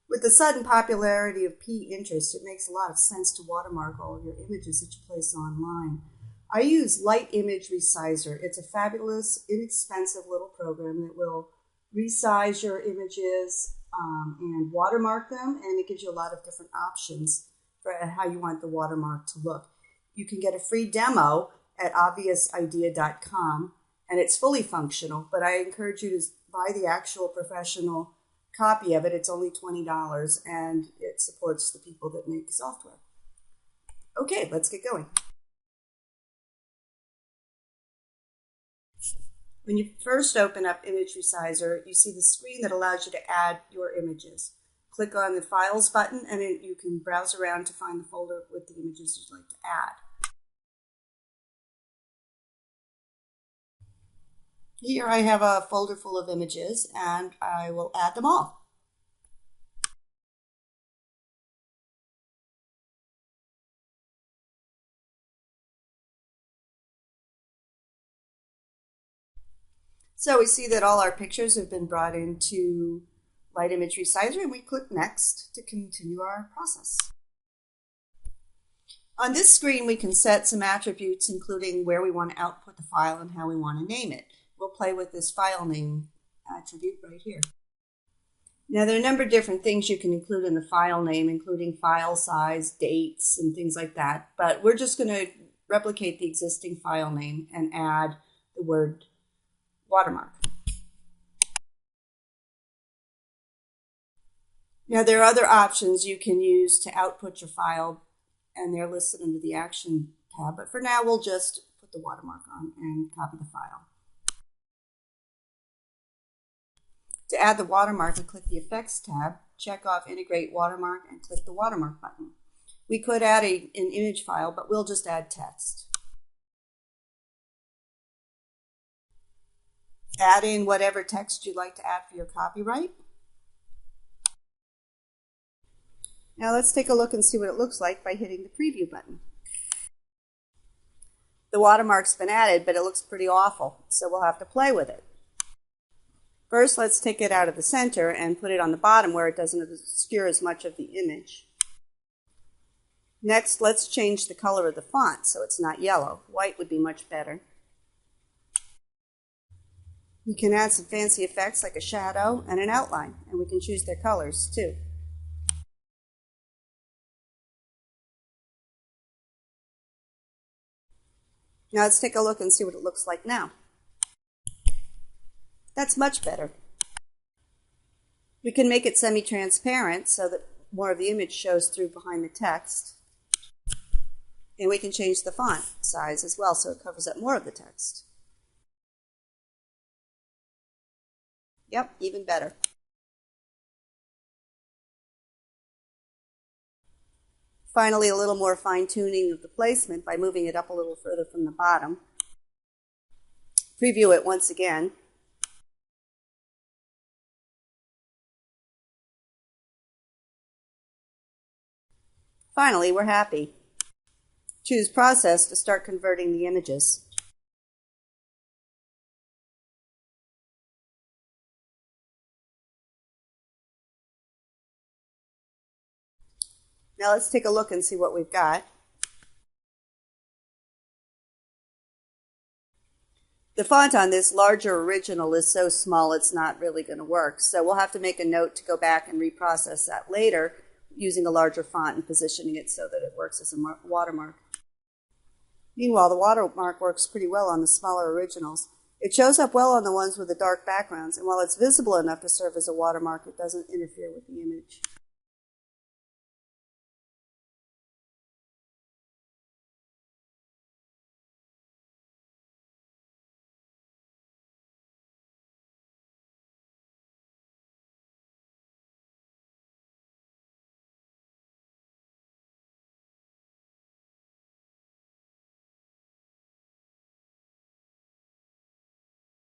With the sudden popularity of Pinterest, it makes a lot of sense to watermark all of your images that you place online. I use Light Image Resizer. It's a fabulous, inexpensive little program that will resize your images and watermark them, and it gives you a lot of different options for how you want the watermark to look. You can get a free demo at obviousidea.com, and it's fully functional, but I encourage you to buy the actual professional copy of it. It's only $20, and it supports the people that make software. Okay, let's get going. When you first open up Image Resizer, you see the screen that allows you to add your images. Click on the Files button, and you can browse around to find the folder with the images you'd like to add. Here I have a folder full of images, and I will add them all. So we see that all our pictures have been brought into Light Image Resizer, and we click Next to continue our process. On this screen, we can set some attributes, including where we want to output the file and how we want to name it. We'll play with this file name attribute right here. Now, there are a number of different things you can include in the file name, including file size, dates, and things like that. But we're just going to replicate the existing file name and add the word watermark. Now, there are other options you can use to output your file, and they're listed under the Action tab. But for now, we'll just put the watermark on and copy the file. To add the watermark, I click the Effects tab, check off Integrate Watermark, and click the Watermark button. We could add an image file, but we'll just add text. Add in whatever text you'd like to add for your copyright. Now let's take a look and see what it looks like by hitting the Preview button. The watermark's been added, but it looks pretty awful, so we'll have to play with it. First, let's take it out of the center and put it on the bottom where it doesn't obscure as much of the image. Next, let's change the color of the font so it's not yellow. White would be much better. We can add some fancy effects like a shadow and an outline, and we can choose their colors too. Now let's take a look and see what it looks like now. That's much better. We can make it semi-transparent so that more of the image shows through behind the text. And we can change the font size as well so it covers up more of the text. Yep, even better. Finally, a little more fine-tuning of the placement by moving it up a little further from the bottom. Preview it once again. Finally, we're happy. Choose Process to start converting the images. Now let's take a look and see what we've got. The font on this larger original is so small it's not really going to work, so we'll have to make a note to go back and reprocess that later using a larger font and positioning it so that it works as a watermark. Meanwhile, the watermark works pretty well on the smaller originals. It shows up well on the ones with the dark backgrounds, and while it's visible enough to serve as a watermark, it doesn't interfere with the image.